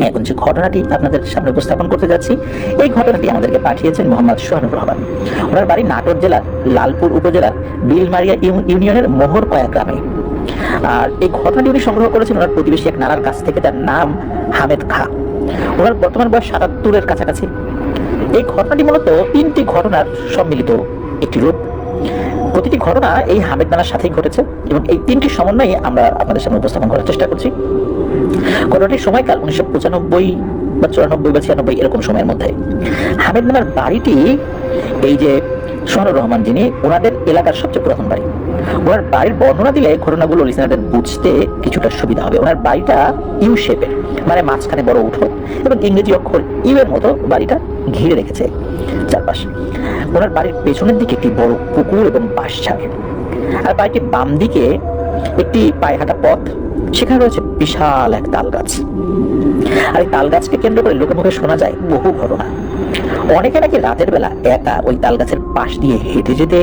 এখন যে ঘটনাটি আপনাদের সামনে উপস্থাপন করতে যাচ্ছি, এই ঘটনাটি আমাদেরকে পাঠিয়েছেন মোহাম্মদ সোহানুর রহমান। ওনার বাড়ি নাটোর জেলার লালপুর উপজেলার বিলমারিয়া ইউনিয়নের মোহরপায়া গ্রামে। আর এই ঘটনাটি উনি সংগ্রহ করেছেন ওনার প্রতিবেশী এক নানার কাছ থেকে, তার নাম হামেদ খা। ওনার বর্তমান বয়স ৭৭-এর কাছাকাছি। এই ঘটনাটি মূলত ৩টি ঘটনার সম্মিলিত একটি রূপ। প্রতিটি ঘটনা এই হামেদ নানার সাথেই ঘটেছে এবং এই ৩টি সমন্বয়ে আমরা আপনাদের সামনে উপস্থাপন করার চেষ্টা করছি। ঘটনাটির সময়কাল ১৯৯৫ বা ৯৪ বা ৯৬ এরকম সময়ের মধ্যে। হামেদ নানার বাড়িটি এই যে সোহানুর রহমান যিনি, ওনাদের এলাকার সবচেয়ে পুরাতন বাড়ি। ওনার বাড়ির বর্ণনা দিলে ঘটনাগুলো লিসেনারদের বুঝতে কিছুটা সুবিধা হবে। ওনার বাড়িটা ইউ শেপের, মানে মাঝখানে বড় উঠো এবং ইংরেজি অক্ষর ইউ এর মতো বাড়িটা ঘিরে রেখেছে চারপাশ। ওনার বাড়ির পেছনের দিকে একটি বড় পুকুর এবং বাঁশঝাড়, আর বাড়িটির বাম দিকে একটি পায়ে হাঁটা পথ, সেখানে রয়েছে বিশাল এক তাল গাছ। আর এই তাল গাছকে কেন্দ্র করে লোকে মুখে শোনা যায় বহু ঘটনা। অনেকে নাকি রাতের বেলা একা ওই তাল গাছের পাশ দিয়ে হেঁটে যেতে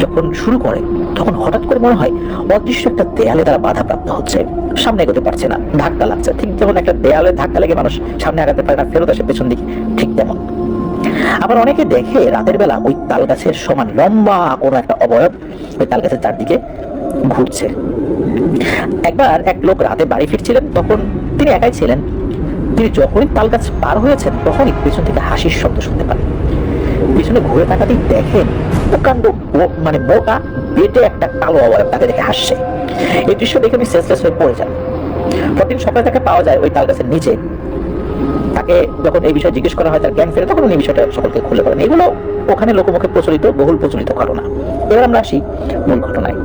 যখন শুরু করে, তখন হঠাৎ করে মনে হয় অদৃশ্য একটা দেয়ালে তারা বাধাপ্রাপ্ত হচ্ছে, সামনে এগোতে পারছে না, ধাক্কা লাগছে। ঠিক যেমন একটা দেয়ালে ধাক্কা লেগে মানুষ সামনে আগাতে পারে না, ফেরত আসে পেছন দিকে, ঠিক তেমন। আবার অনেকে দেখে রাতের বেলা ওই তাল গাছের সমান লম্বা কোনো একটা অবয়ব ওই তাল গাছের চারদিকে ঘুরছে। একবার এক লোক রাতে বাড়ি ফিরছিলেন, তখন তিনি একাই ছিলেন। তিনি যখনই তাল গাছ পার হয়েছেন তখনই পেছন থেকে হাসির শব্দ শুনতে পান। পিছনে ঘুরে তাকাতেই দেখেন প্রকাণ্ড মানে মোটা বেটে একটা কালো অবয়ব তাকে দেখে হাসছে। এই দৃশ্য দেখে উনি সেন্সলেস হয়ে পড়ে যান। পরদিন সকালে তাকে পাওয়া যায় ওই তাল গাছের নিচে। তাকে যখন এই বিষয়ে জিজ্ঞেস করা হয়, তার জ্ঞান ফেরে, তখন উনি বিষয়টা সকলকে খুলে বলেন। এগুলো ওখানে লোকমুখে প্রচলিত, বহুল প্রচলিত ঘটনা। এবার আমরা আসি মূল ঘটনায়।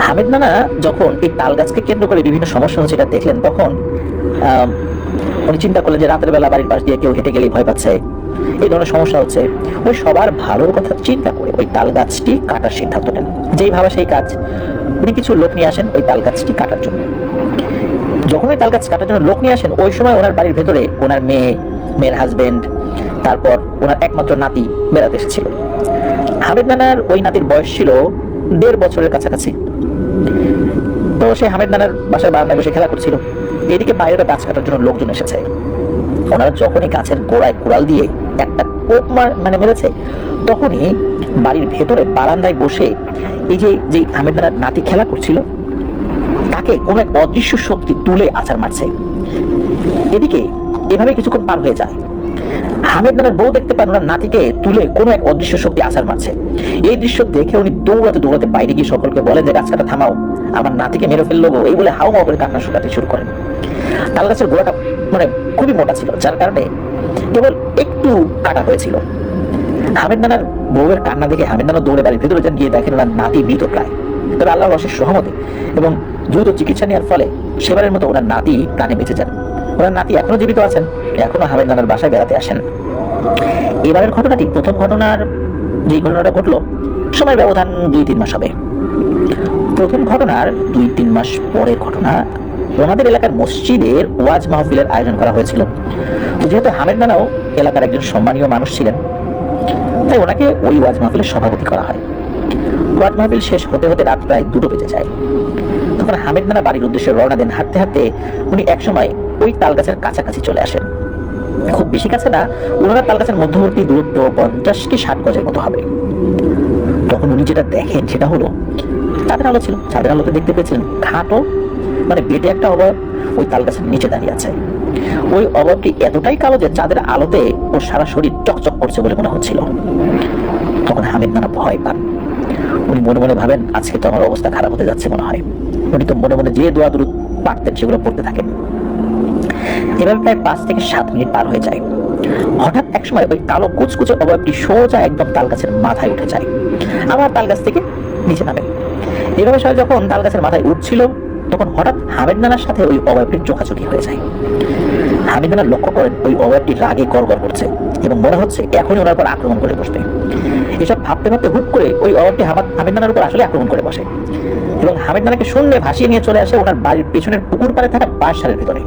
হামেদ নানা যখন এই তাল গাছকে কেন্দ্র করে বিভিন্ন সমস্যা হচ্ছে এটা দেখলেন, তখন উনি চিন্তা করলেন যে রাতের বেলা বাড়ির পাশ দিয়ে কেউ হেঁটে গেলেই ভয় পাচ্ছে, এই ধরনের সমস্যা হচ্ছে। ওই সবার ভালোর কথা চিন্তা করে ওই তাল গাছটি কাটার সিদ্ধান্ত নেন। যেই ভাবা সেই কাজ। উনি কিছু লোক নিয়ে আসেন ওই তাল গাছটি কাটার জন্য। যখন ওই তাল গাছ কাটার জন্য লোক নিয়ে আসেন, ওই সময় ওনার বাড়ির ভেতরে ওনার মেয়ের হাজবেন্ড, তারপর ওনার একমাত্র নাতি বেড়াতে এসেছিল। হামেদ নানার ওই নাতির বয়স ছিল ১.৫ বছরের কাছাকাছি। তো সে হামেদ নানার বাসার বারান্দায় বসে খেলা করছিল। এদিকে বাইরে গাছ কাটার জন্য লোকজন এসেছে। ওনারা যখনই গাছের গোড়ায় কুড়াল দিয়ে একটা কোপ মেরেছে, তখনই বাড়ির ভেতরে বারান্দায় বসে এই যে হামেদ নানার নাতি খেলা করছিল, তাকে কোনো এক অদৃশ্য শক্তি তুলে আছাড় মারছে। এদিকে এভাবে কিছুক্ষণ পার হয়ে যায়। হামেদ নানার বউ দেখতে পান ওনার নাতিকে তুলে কোনো এক অদৃশ্য শক্তি আছাড় মারছে। এই দৃশ্য দেখে উনি দৌড়াতে দৌড়াতে বাইরে গিয়ে সকলকে বলেন যে গাছ কাটা থামাও, আমার নাতিকে মেরে ফেললো গো। এই বলে হাও মাও করে কান্না শুকাতে শুরু করেন। তাল গাছের গোড়াটা খুবই মোটা ছিল, যার কারণে কেবল একটু কাটা হয়েছিল। হামেদ নানার বউয়ের কান্না দেখে হামেদ নানা দৌড়ে বাড়ির ভিতরে যান, গিয়ে দেখেন ওনার নাতি মৃত প্রায়। তবে আল্লাহর অশেষ রহমতে এবং দ্রুত চিকিৎসা নেওয়ার ফলে সেবারের মতো ওনার নাতি প্রাণে বেঁচে যান। ওনার নাতি এখনো জীবিত আছেন, এখনো হামেদ নানার বাসায় বেড়াতে আসেন। এবারের ঘটনাটি প্রথম ঘটনার যে ঘটনাটা ঘটলো সময়ের ব্যবধান ২-৩ মাস হবে। প্রথম ঘটনার ২-৩ মাস পরের ঘটনা, ওনাদের এলাকার মসজিদের ওয়াজ মাহফিলের আয়োজন করা হয়েছিল। যেহেতু হামেদ নানাও এলাকার একজন সম্মানীয় মানুষ ছিলেন, তাই ওনাকে ওই ওয়াজ মাহফিলের সভাপতি করা হয়। ওয়াজ মাহফিল শেষ হতে হতে রাত প্রায় ২টো বেজে যায়। তখন হামেদ নানা বাড়ির উদ্দেশ্যে রওনা দেন। হাঁটতে হাঁটতে উনি একসময় ওই তাল গাছের কাছাকাছি চলে আসেন। খুব বেশি কাছে না, ওনারা তাল গাছের মধ্যবর্তী দূরত্ব ৫০ কি ৬০ গজের মতো হবে। তখন উনি যেটা দেখেন সেটা হলো চাঁদের আলো ছিল। চাঁদের আলোতে দেখতে পেয়েছিলেন খাটো বেটে একটা অবয়ব ওই তাল গাছের নিচে দাঁড়িয়ে আছে। ওই অবয়বটি এতটাই কালো যে চাঁদের আলোতে ওর সারা শরীর চকচক করছে বলে মনে হচ্ছিল। তখন হামেদ নানা ভয় পান। উনি মনে মনে ভাবেন, আজকে তো আমার অবস্থা খারাপ হতে যাচ্ছে মনে হয়। উনি তো মনে মনে যে দোয়া দুরূদ পারতেন সেগুলো পড়তে থাকেন। এভাবে প্রায় ৫ থেকে ৭ মিনিট পার হয়ে যায়। হঠাৎ এক সময় ওই কালো কুচকুচে অবয়বটি সোজা একদম তাল গাছের মাথায় উঠে যায়, আবার তাল গাছ থেকে নিচে নামে। এভাবে সবাই যখন তাল গাছের মাথায় উঠছিল, তখন হঠাৎ হামেদ নানার সাথে ওই অবয়বটির চোখাচোখি হয়ে যায়। হামেদ নানা লক্ষ্য করেন ওই অবয়বটি রাগে গড়গড় করছে এবং মনে হচ্ছে এখনই ওনার উপর আক্রমণ করে বসবে। এসব ভাবতে ভাবতে হুট করে ওই অবয়বটি হামেদ নানার উপর আসলে আক্রমণ করে বসে এবং হামেদ নানাকে শূন্যে ভাসিয়ে নিয়ে চলে আসে ওনার বাড়ির পেছনের পুকুর পাড়ে থাকা বাঁশঝাড়ের ভিতরে।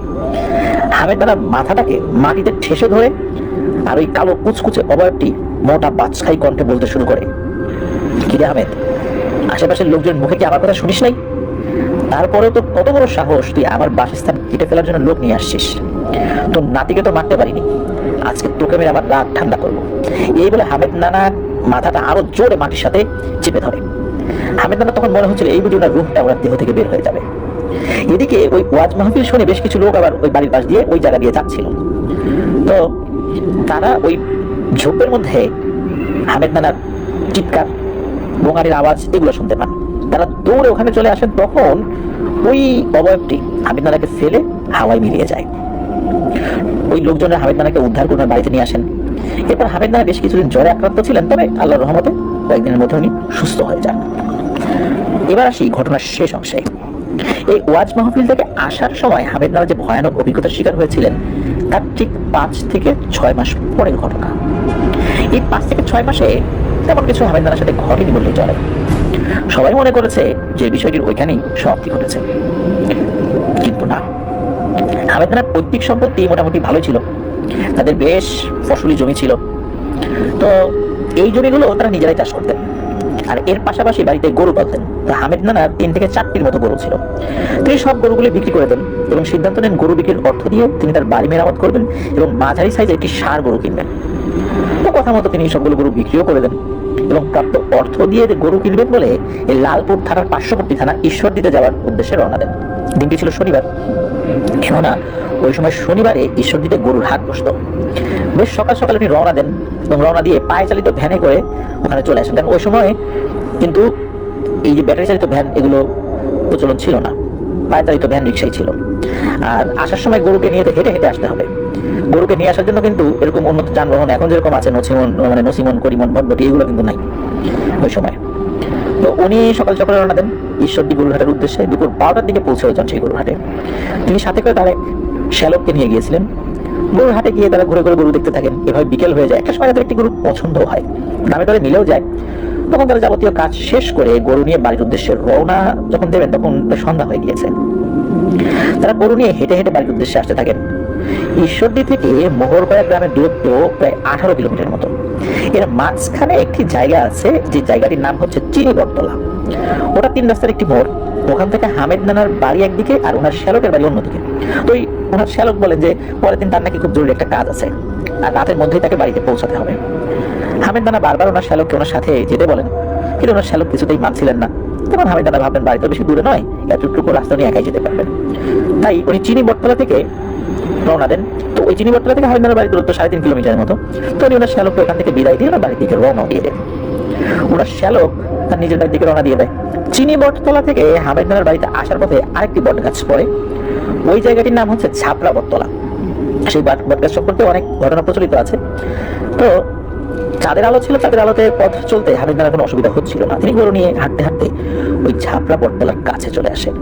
হামেদ নানার মাথাটাকে মাটিতে ঠেসে ধরে আর ওই কালো কুচকুচে অবয়বটি মোটা বাজখাই কণ্ঠে বলতে শুরু করে, কিরে হামেদ, আশেপাশের লোকজন মুখে কি আমার কথা শুনিস নাই? তারপরেও তো কত বড় সাহস, তুই আমার বাসস্থান কেটে ফেলার জন্য লোক নিয়ে আসছিস। তোর নাতিকে তো মারতে পারিনি, আজকে তোকে মেরে আমার রাগ ঠান্ডা করবো। এই বলে হামেদ নানা মাথাটা আরো জোরে মাটির সাথে চেপে ধরে। হামেদ নানা তখন মনে হচ্ছিল এই বুঝি ওনার রূপটা ওনার দেহ থেকে বের হয়ে যাবে। এদিকে ওই ওয়াজ মাহফিল শুনে বেশ কিছু লোক আবার ওই বাড়ির পাশ দিয়ে ওই জায়গা দিয়ে যাচ্ছিল। তো তারা ওই ঝোপের মধ্যে হামেদ নানার চিৎকার, বোঙারির আওয়াজ এগুলো শুনতে পান। তারা দৌড়ে ওখানে চলে আসেন। তখন ওই অবয়বটি হামেদ নানাকে ফেলে হাওয়ায় মিলিয়ে যায়। ওই লোকজনের হামেদ নানাকে উদ্ধার করে বাড়িতে নিয়ে আসেন। এরপর হামেদ নানা বেশ কিছুদিন জ্বরে আক্রান্ত ছিলেন, তবে আল্লাহর রহমতে কয়েকদিনের মধ্যে উনি সুস্থ হয়ে যান। এবার আসি ঘটনার শেষ অংশে। এই ওয়াজ মাহফিল থেকে আসার সময় হামেদ নানা যে ভয়ানক অভিজ্ঞতার শিকার হয়েছিলেন তার ঠিক 5 থেকে 6 মাস পরের ঘটনা। এই 5 থেকে 6 মাসে তেমন কিছু হামেদ নানার সাথে ঘটেনি বললেই চলে। সবাই মনে করেছে যে বিষয়টির ওইখানেই সমাপ্তি ঘটেছে, কিন্তু না। হামেদ নানার পৈতৃক সম্পত্তি মোটামুটি ভালোই ছিল, তাদের বেশ ফসলি জমি ছিল। তো এই জমিগুলো তারা নিজেরাই চাষ করতেন, আর এর পাশাপাশি বাড়িতে গরু পালতেন। তো হামেদ নানার 3 থেকে 4টির মতো গরু ছিল। তিনি সব গরুগুলি বিক্রি করে দেন এবং সিদ্ধান্ত নেন গরু বিক্রির অর্থ দিয়ে তিনি তার বাড়ি মেরামত করবেন এবং মাঝারি সাইজের একটি ষাঁড় গরু কিনবেন। তো কথা মতো তিনি সবগুলো গরু বিক্রিও করে দেন এবং প্রাপ্ত অর্থ দিয়ে গরু কিনবেন বলে এই লালপুর থানার পার্শ্ববর্তী থানা ঈশ্বরদীতে যাওয়ার উদ্দেশ্যে রওনা দেন। দিনটি ছিল শনিবার, কেননা ওই সময় শনিবারে ঈশ্বরদীতে গরুর হাট বসত। বেশ সকাল সকাল উনি রওনা দেন এবং রওনা দিয়ে পায়ে চালিত ভ্যানে করে ওখানে চলে আসেন। কারণ ওই সময় কিন্তু এই যে ব্যাটারি চালিত ভ্যান এগুলো প্রচলন ছিল না, পায়ে চালিত ভ্যান রিক্সাই ছিল। আর আসার সময় গরুকে নিয়ে হেঁটে হেঁটে আসতে হবে। গরুকে নিয়ে আসার জন্য কিন্তু এরকম উন্নত যানবাহন এখন যেরকম আছে নসিমন করিমন ভটভটি এগুলো কিন্তু নাই ওই সময়। তো উনি সকাল সকালে রওনা দেন ঈশ্বরদী গরুরহাটের উদ্দেশ্যে। দুপুর 12টার দিকে পৌঁছে যান সেই গরুরহাটে। তিনি সাথে করে তার শ্যালককে নিয়ে গিয়েছিলেন। গরুরহাটে গিয়ে তারা ঘুরে ঘুরে গরু দেখতে থাকেন। এভাবে বিকেল হয়ে যায়। একটা সময় তাদের একটি গরু পছন্দ হয়, দামে দরে মিলেও যায়। তখন তারা যাবতীয় কাজ শেষ করে গরু নিয়ে বাড়ির উদ্দেশ্যে রওনা যখন দেবেন তখন সন্ধ্যা হয়ে গিয়েছে। তারা গরু নিয়ে হেঁটে হেঁটে বাড়ির উদ্দেশ্যে আসতে থাকেন। ঈশ্বরদী থেকে মোহরপাড়া গ্রামের দূরত্ব প্রায় 18 কিলোমিটার মতো। এর মাঝখানে একটি জায়গা আছে, যে জায়গাটির নাম হচ্ছে চিনি বটতলা। ওটা 3 রাস্তার একটি মোড়। ওখান থেকে হামেদ নানার বাড়ি একদিকে আর ওনার শ্যালকের বাড়ি অন্যদিকে। তো ওনার শ্যালক বলেন যে পরের দিন তার নাকি খুব জরুরি একটা কাজ আছে আর রাতের মধ্যেই তাকে বাড়িতে পৌঁছাতে হবে। হামেদ নানা বারবার ওনার শ্যালককে ওনার সাথে যেতে বলেন, কিন্তু ওনার শ্যালক কিছুতেই মানছিলেন না। তখন হামেদ নানা ভাবলেন বাড়ি তো বেশি দূরে নয়, এতটুকু রাস্তা নিয়ে একাই যেতে পারবেন। তাই উনি চিনি বটতলা থেকে রওনা দেন। তো ওই চিনি বটতলা থেকে হামেদ নানার বাড়ির দূরত্ব 3.5 কিলোমিটারের মতো। তো উনি ওনার শ্যালককে ওখান থেকে বিদায় দিয়ে ওনার বাড়ির দিকে রওনা দিয়ে দেন। ওনার শ্যালক তার নিজের বাড়ির দিকে রওনা দিয়ে দেয়। চিনি বটতলা থেকে হামেদ নানার বাড়িতে আসার পথে আরেকটি বট গাছ পড়ে। ওই জায়গাটির নাম হচ্ছে ঝাপড়া বটতলা। সেই বট গাছ সম্পর্কে অনেক ঘটনা প্রচলিত আছে। তো চাঁদের আলো ছিল, চাঁদের আলোতে পথ চলতে হামেদ নানার কোনো অসুবিধা হচ্ছিল না। তিনি গরু নিয়ে হাঁটতে হাঁটতে ওই ঝাপড়া বটতলার কাছে চলে আসেন।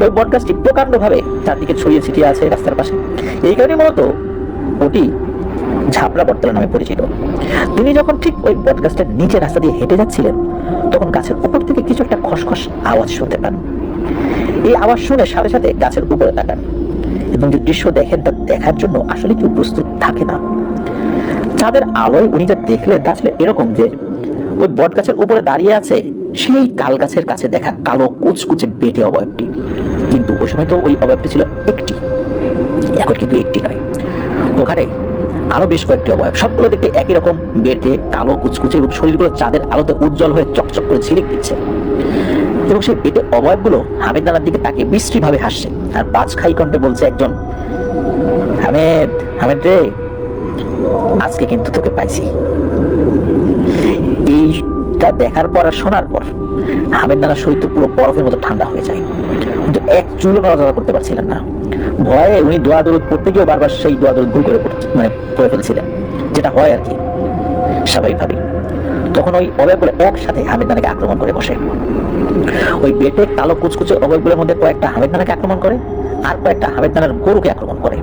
ওই বট গাছটি প্রকাণ্ড ভাবে চারদিকে ছড়িয়ে ছিটিয়ে আছে রাস্তার পাশে। এই কারণে মূলত ওটি ঝাপড়া বটতলা নামে পরিচিত। তিনি যখন ঠিক ওই বট গাছটার নিচে রাস্তা দিয়ে হেঁটে যাচ্ছিলেন তখন গাছের উপর থেকে কিছু একটা খসখস আওয়াজ শুনতে পান। এই আওয়াজ শুনে সাথে সাথে গাছের উপরে তাকান এবং যে দৃশ্য দেখেন তা দেখার জন্য আসলে কেউ প্রস্তুত থাকে না। চাঁদের আলোয় উনি যা দেখলেন তা আসলে এরকম যে ওই বট গাছের উপরে দাঁড়িয়ে আছে সেই তাল গাছের কাছে দেখা কালো কুচকুচে বেটে অবয়বটি। কিন্তু ওই সময় তো ওই অবয়বটি ছিল একটি, এখন কিন্তু একটি নয়, ওখানে আরো বেশ কয়েকটি অবয়ব, সবগুলো দেখতে একই রকম বেটে কালো কুচকুচে এবং শরীরগুলো চাঁদের আলোতে উজ্জ্বল হয়ে চকচক করে ঝিলিক দিচ্ছে। এবং সেই বেটে অবয়বগুলো হামেদ নানার দিকে তাকে বিশ্রী ভাবে হাসছে আর বাজ খাই কণ্ঠে বলছে একজন, হামেদ, হামেদ রে, আজকে কিন্তু তোকে পাইছি। এইটা দেখার পর আর শোনার পর হামেদ নানার শরীর তো পুরো বরফের মতো ঠান্ডা হয়ে যায়, কিন্তু এক চুলও নড়াচড়া করতে পারছিলেন না। ভয়ে উনি দোয়া দরুদ পড়তে গিয়েও বারবার সেই দোয়া দরুদ ভুল করে পড়ে ফেলছিলেন, যেটা হয় আর কি স্বাভাবিকভাবে। তখন ওই অবয়বগুলো একসাথে হামেদ নানাকে আক্রমণ করে বসে। ওই বেটে কালো কুচকুচে অবয়বগুলোর মধ্যে কয়েকটা হামেদ নানাকে আক্রমণ করে আর কয়েকটা হামেদ নানার গরুকে আক্রমণ করে।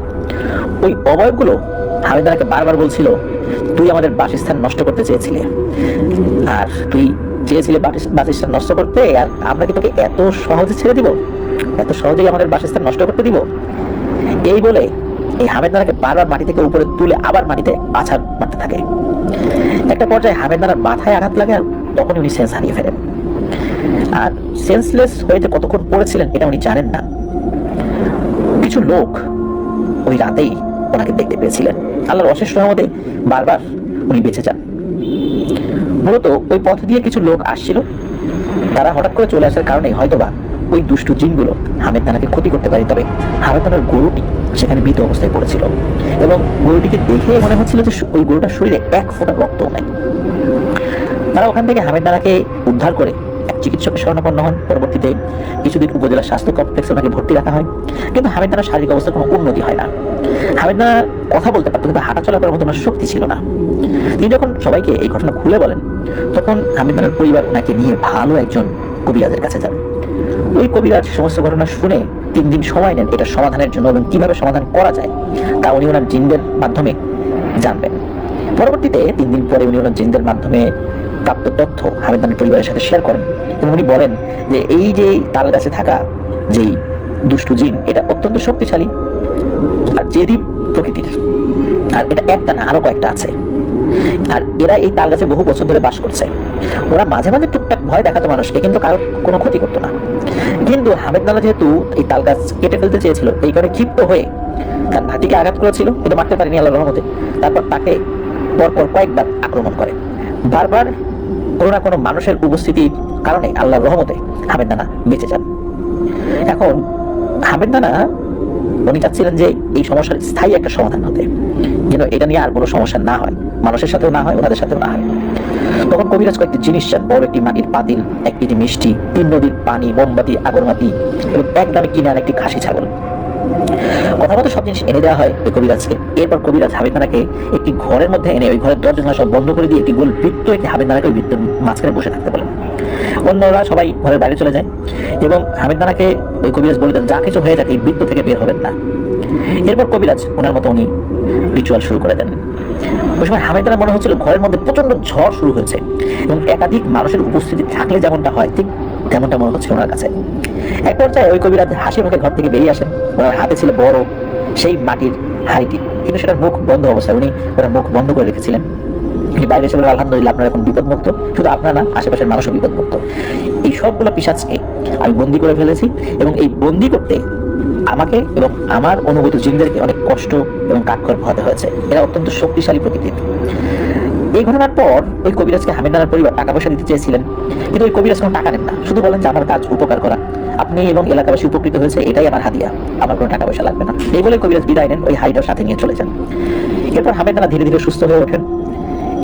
ওই অবয়বগুলো হামেদ নানাকে বারবার বলছিল, তুই আমাদের বাসস্থান নষ্ট করতে চেয়েছিলে, আর তুই চেয়েছিলে বাসস্থান নষ্ট করতে, আর আমরা কি তোকে এত সহজে ছেড়ে দিব? এত সহজেই আমাদের বাসস্থান নষ্ট করতে দিব? এই বলে এই হামেদ নানাকে বারবার মাটি থেকে উপরে তুলে আবার মাটিতে আছাড় মারতে থাকে। একটা পর্যায়ে হামেদ নানার মাথায় আঘাত লাগে আর তখন উনি সেন্স হারিয়ে ফেলেন। আর সেন্সলেস হয়ে যে কতক্ষণ পড়েছিলেন এটা উনি জানেন না। কিছু লোক ওই রাতেই ওনাকে দেখতে পেয়েছিলেন। আল্লাহর অশেষ রহমতে বারবার উনি বেঁচে যান। মূলত ওই পথ দিয়ে কিছু লোক আসছিল, তারা হঠাৎ করে চলে আসার কারণে হয়তোবা ওই দুষ্টু জিনগুলো হামেদ নানাকে ক্ষতি করতে পারে। তবে হামেদ নানার গরুটি সেখানে মৃত অবস্থায় পড়েছিল এবং গরুটিকে দেখে মনে হচ্ছিল যে ওই গরুটার শরীরে এক ফোঁটা রক্তও নাই। তারা ওখান থেকে হামেদ নানাকে উদ্ধার করে এক চিকিৎসকের শরণাপন্ন হন। পরবর্তীতে কিছুদিন উপজেলা স্বাস্থ্য কমপ্লেক্সে ওনাকে ভর্তি রাখা হয়, কিন্তু হামেদ নানার শারীরিক অবস্থার কোনো উন্নতি হয় না। হামেদ নানা কথা বলতে পারতো, কিন্তু হাঁটাচলা করার মতো ওনার শক্তি ছিল না। তিনি যখন সবাইকে এই ঘটনা খুলে বলেন, তখন হামেদ নানার পরিবার ওনাকে নিয়ে ভালো একজন কবিরাজের কাছে যান। ওই কবিরাজ সমস্ত ঘটনা শুনে 3 দিন সময় নেন এটা সমাধানের জন্য, এবং কিভাবে সমাধান করা যায় তা উনি ওনার জিনদের মাধ্যমে জানবেন। পরবর্তীতে 3 দিন পরে উনি ওনার জিনদের মাধ্যমে প্রাপ্ত তথ্য হামেদ নানার পরিবারের সাথে শেয়ার করেন এবং উনি বলেন যে এই যে তাল গাছে থাকা যেই দুষ্টু জিন এটা অত্যন্ত শক্তিশালী আর জেদি প্রকৃতির, আর এটা একটা না আরো কয়েকটা আছে। আর এরা এই তাল গাছে বহু বছর ধরে বাস করছে। ওরা মাঝে মাঝে টুকটাক ভয় দেখাতো মানুষকে, কিন্তু কারোর কোনো ক্ষতি করতো না। কিন্তু হামেদ নানা যেহেতু এই তাল গাছ কেটে ফেলতে চেয়েছিল, এই কারণে ক্ষিপ্ত হয়ে তার নাতিকে আঘাত করেছিল, কিন্তু মারতে পারেনি আল্লাহর রহমতে। তারপর তাকে পরপর কয়েকবার আক্রমণ করে। বারবার কোনো না কোনো মানুষের উপস্থিতির কারণে আল্লাহর রহমতে হামেদ নানা বেঁচে যান। এখন হামেদ নানা উনি চাচ্ছিলেন যে এই সমস্যার স্থায়ী একটা সমাধান হতে, যেন এটা নিয়ে আর কোনো সমস্যা না হয়, মানুষের সাথেও না হয়, ওনাদের সাথেও না হয়। তখন কবিরাজ কয়েকটি জিনিস চান, বড় একটি মাটির পাতিল, 1 কেজি মিষ্টি, 3 নদীর পানি, মোমবাতি, আগরবাতি এবং একদমে কিনে আনা একটি খাসি ছাগল। কথা মতো সব জিনিস এনে দেওয়া হয় ওই কবিরাজকে। এরপর কবিরাজ হামেদ নানাকে একটি ঘরের মধ্যে এনে ওই ঘরের দরজা সব বন্ধ করে দিয়ে একটি গোল বৃত্ত এঁকে হামেদ নানাকে ওই বৃত্তের মাঝখানে বসে থাকতে বলেন। অন্যরা সবাই ঘরের বাইরে চলে যায় এবং হামেদ নানাকে ওই কবিরাজ বলে দেন যা কিছু হয়ে যাক এই বৃত্ত থেকে বের হবেন না। এরপর কবিরাজ ওনার মতো উনি রিচুয়াল শুরু করে দেন। ওই সময় হামেদ নানা মনে হচ্ছিল ঘরের মধ্যে প্রচন্ড ঝড় শুরু হয়েছে এবং একাধিক মানুষের উপস্থিতি থাকলে যেমনটা হয় ঠিক তেমনটা মনে হচ্ছে ওনার কাছে। এক পর্যায়ে ওই কবিরাজ হাসি মুখে ঘর থেকে বেরিয়ে আসেন। ওনার হাতে ছিল বড় সেই মাটির হাঁড়িটি, কিন্তু সেটার মুখ বন্ধ অবস্থায়। উনি ওনার মুখ বন্ধ করে রেখেছিলেন। বাইরে এসে বলে আলহামদুলিল্লাহ আপনারা এখন বিপদমুক্ত, শুধু আপনারা না আশেপাশের মানুষও বিপদমুক্ত। এই সবগুলো পিশাচকে আমি বন্দি করে ফেলেছি এবং এই বন্দি করতে আমাকে এবং আমার অনুভূত জিনদেরকে অনেক কষ্ট এবং কাঠখড় পোহাতে হয়েছে। এরা অত্যন্ত শক্তিশালী প্রকৃতির। এই ঘটনার পর ওই কবিরাজকে হামেদ নানার পরিবার টাকা পয়সা দিতে চেয়েছিলেন, কিন্তু ওই কবিরাজ কোনো টাকা নেন না, শুধু বলেন যে আমার কাজ উপকার করা, আপনি এবং এলাকাবাসী উপকৃত হয়েছে, এটাই আমার হাদিয়া, আমার কোনো টাকা পয়সা লাগবে না। এই বলে কবিরাজ বিদায় নেন, ওই হাড়িটার সাথে নিয়ে চলে যান। এরপর হামেদ নানা ধীরে ধীরে সুস্থ হয়ে ওঠেন।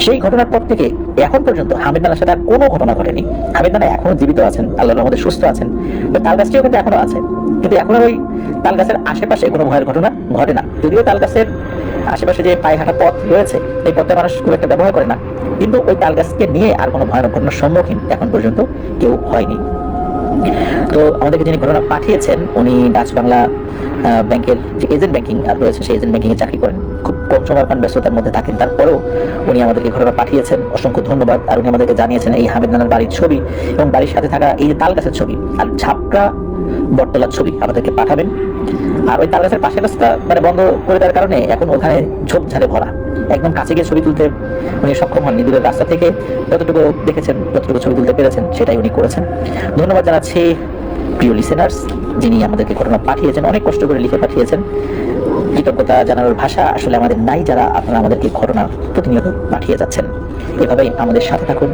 সেই ঘটনার পর থেকে এখন পর্যন্ত হামেদ নানার সাথে আর কোনো ঘটনা ঘটেনি। হামেদ নানা এখনো জীবিত আছেন, আল্লাহর রহমতে সুস্থ আছেন। ওই তাল গাছটিও কিন্তু এখনো আছে, কিন্তু এখন ওই তাল গাছের আশেপাশে কোনো ভয়ের ঘটনা ঘটে না। যদিও তাল গাছের আশেপাশে যে পায়ে হাঁটা পথ রয়েছে এই পথে মানুষ খুব একটা ব্যবহার করে না, কিন্তু ওই তাল গাছকে নিয়ে আর কোনো ভয়ানক ঘটনার সম্মুখীন এখন পর্যন্ত কেউ হয়নি। তো আমাদেরকে যিনি ঘটনা পাঠিয়েছেন উনি ডাচ বাংলা ব্যাংকের যে এজেন্ট ব্যাংকিং রয়েছে সেই এজেন্ট ব্যাংকিং এ চাকরি করেন। খুব কম সময় পান, ব্যস্ততার মধ্যে থাকেন, তারপরেও উনি আমাদেরকে ঘটনা পাঠিয়েছেন। অসংখ্য ধন্যবাদ। আর উনি আমাদেরকে জানিয়েছেন এই হামেদ নানার বাড়ির ছবি এবং বাড়ির সাথে থাকা এই যে তাল গাছের ছবি আর ঝাপড়া বটতলার ছবি আমাদেরকে পাঠাবেন। আর ওই তাল গাছের পাশের রাস্তা বন্ধ করে দেওয়ার কারণে এখন ওখানে ঝোপঝাড়ে ভরা, একদম কাছে গিয়ে ছবি তুলতে উনি সক্ষম হননি। দূরের রাস্তা থেকে যতটুকু দেখেছেন, যতটুকু ছবি তুলতে পেরেছেন সেটাই উনি করেছেন। ধন্যবাদ জানাচ্ছি প্রিয় লিসেনার্স যিনি আমাদেরকে ঘটনা পাঠিয়েছেন, অনেক কষ্ট করে লিখে পাঠিয়েছেন। কৃতজ্ঞতা জানানোর ভাষা আসলে আমাদের নাই, যারা আপনারা আমাদেরকে ঘটনা প্রতিনিয়ত পাঠিয়ে যাচ্ছেন। এভাবেই আমাদের সাথে থাকুন,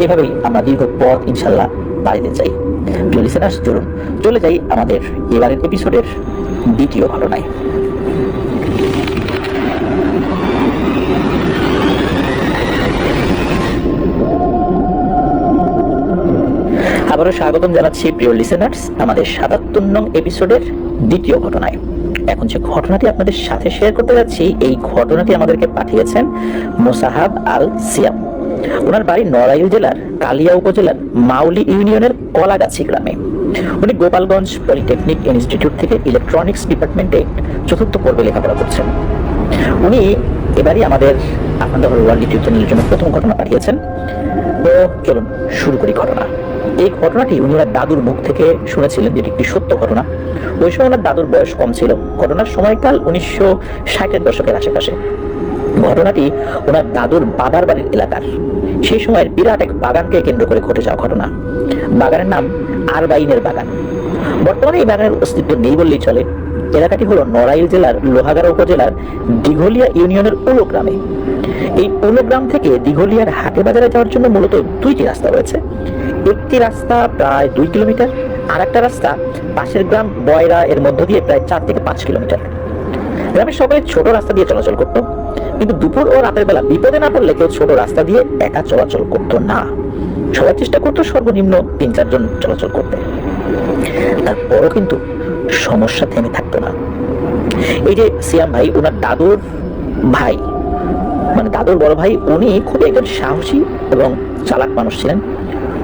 এভাবেই আমরা দীর্ঘ পথ ইনশাল্লাহ বাড়িতে চাই। প্রিয় লিসেনার্স চলুন চলে যাই আমাদের এবারের এপিসোডের দ্বিতীয় ঘটনায়। আবারও স্বাগতম জানাচ্ছি প্রিয় লিসেনার্স আমাদের ৭৭ নং এপিসোডের দ্বিতীয় ঘটনায়। এখন যে ঘটনাটি আপনাদের সাথে শেয়ার করতে যাচ্ছি এই ঘটনাটি আমাদেরকে পাঠিয়েছেন মোসাহাব আল সিয়াম। ওনার বাড়ি নড়াইল জেলার কালিয়া উপজেলার মাউলি ইউনিয়নের কলাগাছি গ্রামে। উনি গোপালগঞ্জ পলিটেকনিক ইনস্টিটিউট থেকে ইলেকট্রনিক্স ডিপার্টমেন্টে ৪র্থ পর্বে লেখাপড়া করছেন। উনি এবারই আমাদের আপনাদের ওয়ার্ল্ড ইউটিউব চ্যানেলের জন্য প্রথম ঘটনা পাঠিয়েছেন। তো চলুন শুরু করি ঘটনা। এই ঘটনাটি উনি ওনার দাদুর মুখ থেকে শুনেছিলেন, যেটি একটি সত্য ঘটনা। ওই সময় ওনার দাদুর বয়স কম ছিল। ঘটনার সময়কাল 1960-এর দশকের আশেপাশে। ঘটনাটি ওনার দাদুর বাবার বাড়ির এলাকার সেই সময়ের বিরাট এক বাগানকে কেন্দ্র করে ঘটে যাওয়া ঘটনা। বাগানের নাম আরবাইনের বাগান। বর্তমানে এই বাগানের অস্তিত্ব নেই বললেই চলে। এলাকাটি হলো নড়াইল জেলার লোহাগাড়া উপজেলার দিঘলিয়া ইউনিয়নের উলো গ্রামে। এই উলো গ্রাম থেকে দিঘলিয়ার হাটে বাজারে যাওয়ার জন্য মূলত দুইটি রাস্তা রয়েছে। একটি রাস্তা প্রায় 2 কিলোমিটার, আর একটা রাস্তা পাশের গ্রাম বয়রা এর মধ্য দিয়ে প্রায় 4 থেকে 5 কিলোমিটার। গ্রামের সবাই ছোট রাস্তা দিয়ে চলাচল করত, কিন্তু দুপুর ও রাতের বেলা বিপদে না পড়লে কেউ ছোট রাস্তা দিয়ে একা চলাচল করতো না। সবাই চেষ্টা করতো সর্বনিম্ন 3-4 জন চলাচল করতে। তারপরও কিন্তু সমস্যা থেমে থাকতো না। এই যে সিয়াম ভাই, ওনার দাদুর ভাই, মানে দাদুর বড় ভাই, উনি খুবই একজন সাহসী এবং চালাক মানুষ ছিলেন।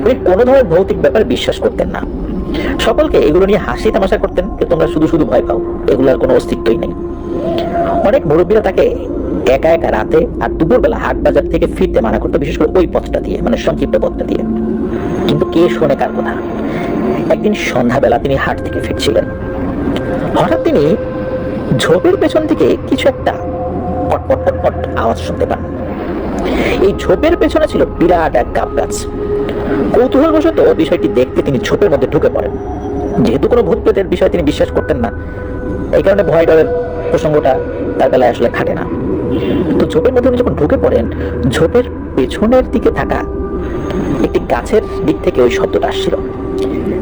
উনি কোনো ধরনের ভৌতিক ব্যাপারে বিশ্বাস করতেন না। সকলকে এগুলো নিয়ে হাসি তামাশা করতেন যে তোমরা শুধু শুধু ভয় পাও, এগুলোর কোনো অস্তিত্বই নেই। অনেক মুরব্বীরা তাকে একা একা রাতে আর দুপুরবেলা হাট বাজার থেকে ফিরতে মানা করতো, বিশেষ করে ওই পথটা দিয়ে, মানে সংক্ষিপ্ত পথটা দিয়ে। কিন্তু কে শোনে কার কথা? একদিন সন্ধ্যাবেলা তিনি হাট থেকে ফিরছিলেন। হঠাৎ তিনি ঝোপের পেছন থেকে কিছু একটা পটপট পটপট আওয়াজ শুনতে পান। এই ঝোপের পেছনে ছিল বিরাট এক গাব গাছ। কৌতূহলবশত বিষয়টি দেখতে তিনি ঝোপের মধ্যে ঢুকে পড়েন। যেহেতু কোনো ভূত প্রেতের বিষয় তিনি বিশ্বাস করতেন না, এই কারণে ভয় ডরের প্রসঙ্গটা তার বেলায় আসলে খাটে না। তো ঝোপের মধ্যে উনি যখন ঢুকে পড়েন, ঝোপের পেছনের দিকে থাকা একটি গাছের দিক থেকে ওই শব্দটা আসছিল।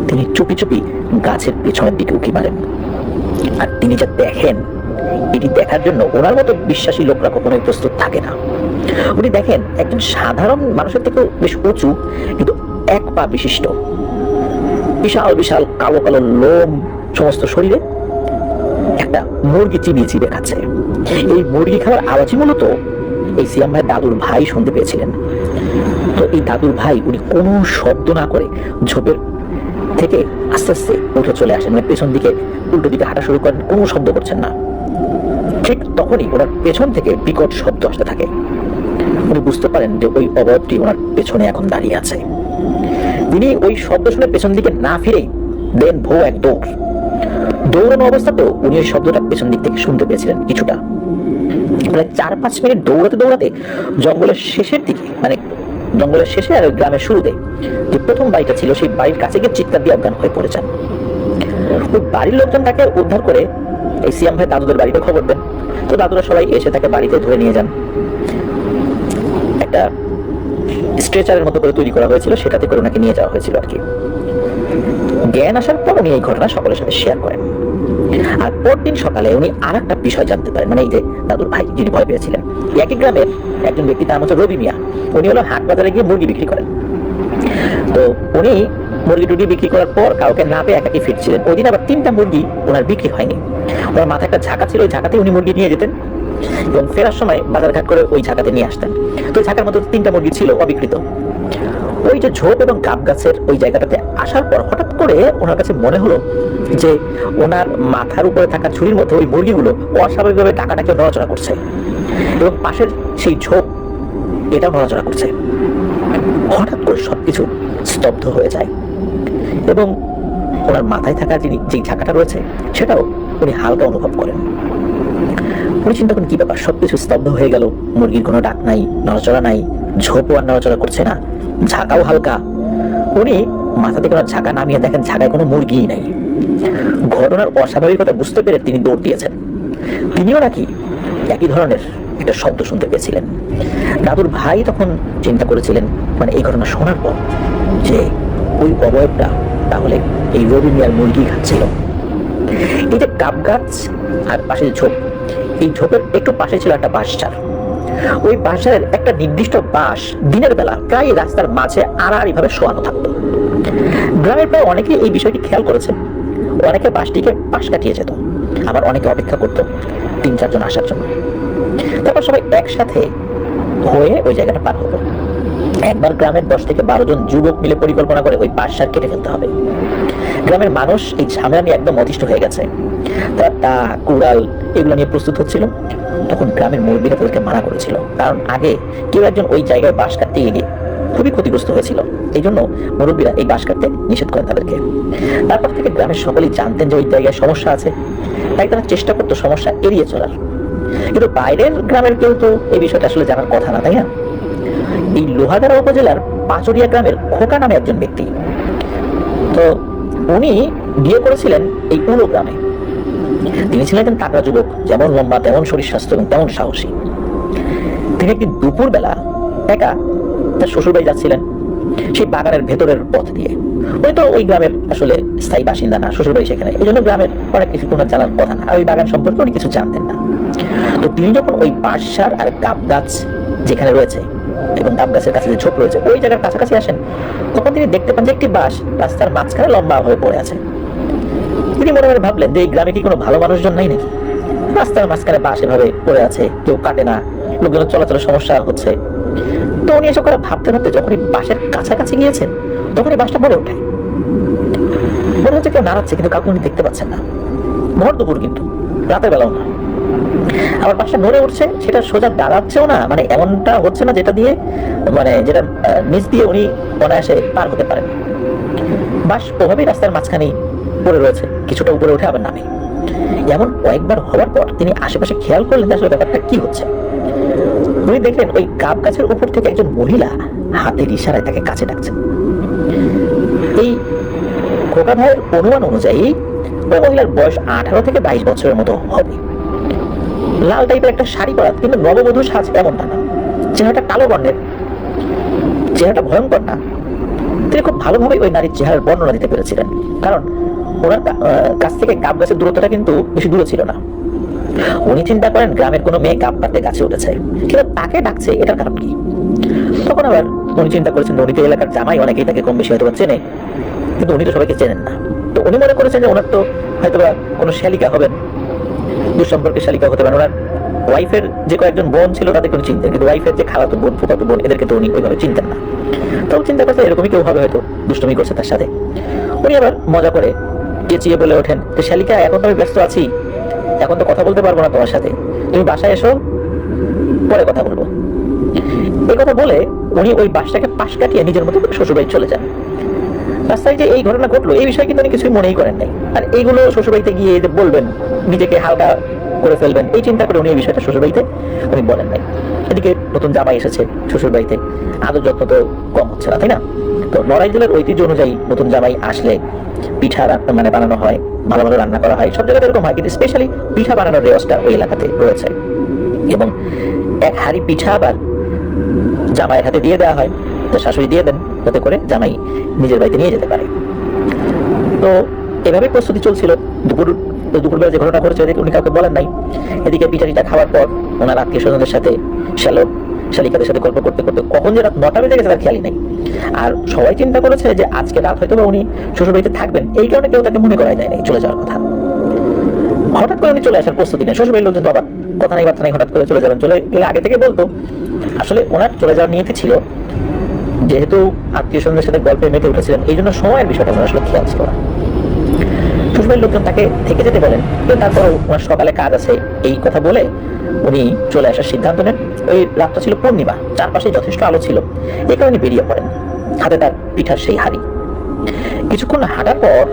তিনি চুপি চুপি গাছের পেছনের দিকে উঁকি মারেন। আর তিনি যা দেখেন, এটি দেখার জন্য ওনার মতো বিশ্বাসী লোকরা কখনোই প্রস্তুত থাকে না। উনি দেখেন একজন সাধারণ মানুষের থেকেও বেশ উঁচু, কিন্তু 1 পা বিশিষ্ট, বিশাল বিশাল কালো কালো লোম সমস্ত শরীরে একটা মুরগি চিবিয়ে চিবিয়ে খাচ্ছে। এই মুরগি খাওয়ার আওয়াজই মূলত এই সিয়াম ভাই দাদুর ভাই শুনতে পেয়েছিলেন। তো এই দাদুর ভাই, উনি কোনো শব্দ না করে ঝোপের থেকে আস্তে আস্তে উঠে চলে আসেন, মানে পেছন দিকে উল্টো দিকে হাঁটা শুরু করেন, কোনো শব্দ করছেন না। ঠিক তখনই ওনার পেছন থেকে বিকট শব্দ আসতে থাকে। উনি বুঝতে পারেন যে ওই অবয়বটি ওনার পেছনে এখন দাঁড়িয়ে আছে। তিনি ওই শব্দ শুনে পেছন দিকে না ফিরেই দেন ভো এক দৌড়। দৌড়ানো অবস্থাতেও উনি ওই শব্দটা পেছন দিক থেকে শুনতে পেয়েছিলেন কিছুটা। প্রায় 4-5 মিনিট দৌড়াতে দৌড়াতে জঙ্গলের শেষের দিকে, মানে জঙ্গলের শেষে আর গ্রামের শুরুতে যে প্রথম বাড়িটা ছিল, সেই বাড়ির কাছে গিয়ে চিৎকার দিয়ে অজ্ঞান হয়ে পড়েছেন। ওই বাড়ির লোকজন তাকে উদ্ধার করে এই সিয়াম ভাই দাদুদের বাড়িতে খবর দেন। তো দাদুরা সবাই এসে তাকে বাড়িতে ধরে নিয়ে যান। একটা স্ট্রেচারের মতো করে তৈরি করা হয়েছিল, সেটাতে করে ওনাকে নিয়ে যাওয়া হয়েছিল আর কি। জ্ঞান আসার পর উনি এই ঘটনা সকলের সাথে শেয়ার করেন। আর পরদিন সকালে উনি আর একটা বিষয় জানতে পারেন, মানে এই যে দাদুর ভাই যিনি ভয় পেয়েছিলেন, একই গ্রামের একজন ব্যক্তি, তার মতো রবি মিয়া, উনি হলো হাট বাজারে গিয়ে মুরগি বিক্রি করেন। তো উনি মুরগি টুরগি বিক্রি করার পর কাউকে না পেয়ে একাকি ফিরছিলেন। ওই দিন আবার 3টা মুরগি ওনার বিক্রি হয়নি। ওনার মাথায় একটা ঝাঁকা ছিল, ওই ঝাঁকাতে উনি মুরগি নিয়ে যেতেন এবং ফেরার সময় বাজার ঘাট করে ওই ঝাঁকাতে নিয়ে আসতেন। তো ওই ঝাঁকার মতো 3টা মুরগি ছিল অবিকৃত। ওই যে ঝোপ এবং গাব গাছের ওই জায়গাটাতে আসার পর হঠাৎ করে ওনার কাছে মনে হলো যে ওনার মাথার উপরে থাকা ঝুড়ির মধ্যে ওই মুরগিগুলো অস্বাভাবিকভাবে টাকাটাকে নড়াচড়া করছে এবং পাশের সেই ঝোপ এটাও নড়াচড়া করছে। হঠাৎ করে সবকিছু স্তব্ধ হয়ে যায় এবং ওনার মাথায় থাকা যে ঝাঁকাটা রয়েছে সেটাও উনি হালকা অনুভব করেন। উনি চিন্তা করেন কি ব্যাপার, সবকিছু স্তব্ধ হয়ে গেল, মুরগির কোনো ডাক নাই, নড়াচড়া নাই, ঝোপও আর নড়াচড়া করছে না, ঝাঁকাও হালকা। উনি মাথা থেকে ওনার ঝাঁকা নামিয়ে দেখেন ঝাঁকায় কোনো মুরগিই নাই। ঘটনার অস্বাভাবিকতা বুঝতে পেরে তিনি দৌড় দিয়েছেন। তিনিও নাকি একই ধরনের একটা শব্দ শুনতে পেয়েছিলেন। দাদুর ভাই তখন চিন্তা করেছিলেন, মানে এই ঘটনা শোনার পর, যে ওই অবয়বটা তাহলে এই রবি মিয়ার মুরগি খাচ্ছিল। এই যে গাব গাছ আর পাশে ঝোপ, এই ঝোপের একটু পাশে ছিল একটা বাঁশঝাড়। ওই বাঁশঝাড়ের একটা নির্দিষ্ট বাঁশ দিনের বেলা প্রায় রাস্তার মাঝে আড়াআড়িভাবে শোয়ানো থাকতো। গ্রামের প্রায় অনেকেই এই বিষয়টি খেয়াল করেছে। অনেকে বাঁশটিকে পাশ কাটিয়ে যেত, আবার অনেকে অপেক্ষা করতো 3-4 জন আসার জন্য। তারপর সবাই একসাথে হয়ে ওই জায়গাটা পার হতো। একবার গ্রামের 10 থেকে 12 জন যুবক মিলে পরিকল্পনা করে ওই বাঁশঝাড় কেটে ফেলতে হবে। গ্রামের মানুষ এই ঝামেলা নিয়ে একদম অতিষ্ঠ হয়ে গেছে। তারা দা, কুড়াল এগুলো নিয়ে প্রস্তুত হচ্ছিল। তখন গ্রামের মুরব্বীরা তাদেরকে মানা করেছিল, কারণ আগে কেউ একজন ওই জায়গায় বাঁশ কাটতে গিয়ে খুবই ক্ষতিগ্রস্ত হয়েছিল। এই জন্য মুরব্বীরা এই বাঁশ কাটতে নিষেধ করেন তাদেরকে। তারপর থেকে গ্রামের সকলেই জানতেন যে ওই জায়গায় সমস্যা আছে, তাই তারা চেষ্টা করতো সমস্যা এড়িয়ে চলার। কিন্তু বাইরের গ্রামের কেউ তো এই বিষয়টা আসলে জানার কথা না, তাই না? এই লোহাগাড়া উপজেলার পাচুরিয়া গ্রামের খোকা নামে একজন ব্যক্তি, তো উনি বিয়ে করেছিলেন এই উলো গ্রামে। তিনি ছিলেন একজন তাগড়া যুবক, যেমন লম্বা তেমন শরীর স্বাস্থ্য এবং তেমন সাহসী। তিনি একদিন দুপুর বেলা একা তার শ্বশুরবাড়ি যাচ্ছিলেন সেই বাগানের ভেতরের পথ দিয়ে। উনি তো ওই গ্রামের আসলে স্থায়ী বাসিন্দা না, শ্বশুরবাড়ি সেখানে, এই জন্য গ্রামের অনেক কিছু কোনো জানার কথা না, আর ওই বাগান সম্পর্কে উনি কিছু জানতেন না। তো তিনি যখন ওই বাঁশঝাড় আর গাব গাছ যেখানে রয়েছে এবং গাব গাছের কাছে যে ঝোপ রয়েছে ওই জায়গার কাছাকাছি আসেন, তখন তিনি দেখতে পান যে একটি বাঁশ রাস্তার মাঝখানে লম্বা হয়ে পড়ে আছে। তিনি মনে মনে ভাবলেন যে এই গ্রামে কি কোনো ভালো মানুষজন নাই নাকি? রাস্তার মাঝখানে বাঁশ এভাবে পড়ে আছে, কেউ কাটে না, লোকজনের চলাচলের সমস্যা হচ্ছে। তো উনি এসব করে ভাবতে ভাবতে যখন এই বাঁশের কাছাকাছি গিয়েছেন, তখন এই বাঁশটা পড়ে ওঠে। মনে হচ্ছে কেউ নাড়াচ্ছে, কিন্তু কাউকে উনি দেখতে পাচ্ছেন না। ভর দুপুর, কিন্তু রাতের বেলাও না। আবার বাঁশটা নড়ে উঠছে, সেটা সোজা দাঁড়াচ্ছেও না, মানে এমনটা হচ্ছে না যেটা দিয়ে যেটা নিচ দিয়ে উনি অনায়াসে পার হতে পারেন। বাঁশ ওভাবেই রাস্তার মাঝখানেই পড়ে রয়েছে, কিছুটা উপরে উঠে আবার নামে। এমন কয়েকবার হওয়ার পর তিনি আশেপাশে খেয়াল করলেন আসলে ব্যাপারটা কি হচ্ছে। উনি দেখলেন ওই গাব গাছের উপর থেকে একজন মহিলা হাতের ইশারায় তাকে কাছে ডাকছে। এই খোকা ভাইয়ের অনুমান অনুযায়ী ওই মহিলার বয়স 18 থেকে 22 বছরের মতো হবে। লাল টাইপের একটা শাড়ি পরা, কিন্তু নববধূ সাজ এমনটা না। চেহারাটা কালো বর্ণের, চেহারাটা ভয়ঙ্কর না। তিনি খুব ভালোভাবে ওই নারীর চেহারার বর্ণনা দিতে পেরেছিলেন, কারণ ওনার কাছ থেকে গাব গাছের দূরত্বটা কিন্তু বেশি দূরে ছিল না। উনি চিন্তা করেন গ্রামের কোনো মেয়ে গাব পাতে গাছে উঠেছে, কিন্তু তাকে ডাকছে, এটার কারণ কি? তখন আবার উনি চিন্তা করেছেন উনি তো এলাকার জামাই, অনেকেই তাকে কম বেশি হয়তো চেনে, কিন্তু উনি তো সবাইকে চেনেন না। তো উনি মনে করেছেন যে ওনার তো হয়তো কোনো শালিকা হবেন, দুঃসম্পর্কের শালিকা হতে পারেন। ওনার ওয়াইফের যে কয়েকজন বোন ছিল তাদেরকে উনি চিনতেন, কিন্তু ওয়াইফের যে খালাতো বোন, ফুফাতো বোন, এদেরকে তো উনি ওইভাবে চিনতেন না। তো চিন্তা করছে এরকমই কেউ হবে, হয়তো দুষ্টুমি করছে তার সাথে। উনি আবার মজা করে চেঁচিয়ে বলে ওঠেন যে, শালিকা, এখন তো আমি ব্যস্ত আছি, এখন তো কথা বলতে পারবো না তোমার সাথে, তুমি বাসায় এসো, পরে কথা বলবো। এই কথা বলে উনি ওই বাসটাকে পাশ কাটিয়ে নিজের মতো শ্বশুরবাড়ি চলে যান। রাস্তায় যে এই ঘটনা ঘটলো এই বিষয়ে কিন্তু উনি কিছুই মনেই করেন নাই, আর এইগুলো শ্বশুরবাড়িতে গিয়ে যে বলবেন, নিজেকে হালকা করে ফেলবেন, এই চিন্তা করে উনি এই বিষয়টা শ্বশুরবাড়িতে উনি বলেন নাই। এদিকে নতুন জামাই এসেছে শ্বশুরবাড়িতে, আদর যত্ন তো কম হচ্ছে না, তাই না? তো নড়াইল জেলার ঐতিহ্য অনুযায়ী নতুন জামাই আসলে পিঠা বানানো হয়, ভালো ভালো রান্না করা হয়, সব জায়গায় এরকম হয়, কিন্তু স্পেশালি পিঠা বানানোর রেওয়াজটা ওই এলাকাতে রয়েছে। এবং এক হাড়ি পিঠা আবার জামাইয়ের হাতে দিয়ে দেওয়া হয়, তো শাশুড়ি দিয়ে দেন যাতে করে জামাই নিজের বাড়িতে নিয়ে যেতে পারে। তো এভাবে প্রস্তুতি চলছিল। দুপুরবেলা যে ঘটনা ঘটেছে উনি কাউকে বলেন নাই। এদিকে পিঠা টিঠা খাওয়ার পর ওনার আত্মীয় স্বজনদের সাথে, শালিকাদের সাথে গল্প করতে করতে কখন যে রাত 9টা বেজে গেছে তার খেয়ালই নেই। আর সবাই চিন্তা করেছে যে আজকে রাত হয়তো বা উনি শ্বশুরবাড়িতে থাকবেন, এই কারণে কেউ তাকে মনে করাই দেয়নি চলে যাওয়ার কথা। হঠাৎ করে উনি চলে আসার প্রস্তুতি নেই। শ্বশুরবাড়ির লোকজন তো আবার কথা নাই বার্তা নাই, হঠাৎ করে চলে যাবেন, চলে গেলে আগে থেকে বলতো। আসলে ওনার চলে যাওয়ার নিয়তি ছিল, যেহেতু আত্মীয় স্বজনদের সাথে গল্পে মেতে উঠেছিলেন, এই জন্য সময়ের বিষয়টা ওনার আসলে খেয়াল ছিল না। শ্বশুরবাড়ির লোকজন তাকে থেকে যেতে বলেন, কিন্তু তারপর ওনার সকালে কাজ আছে এই কথা বলে উনি চলে আসার সিদ্ধান্ত নেন। ওই রাতটা ছিল পূর্ণিমা, চারপাশে যথেষ্ট আলো ছিল, এই কারণে বেরিয়ে পড়েন, হাতে তার পিঠার সেই হাড়ি। কিছুক্ষণ হাঁটার পর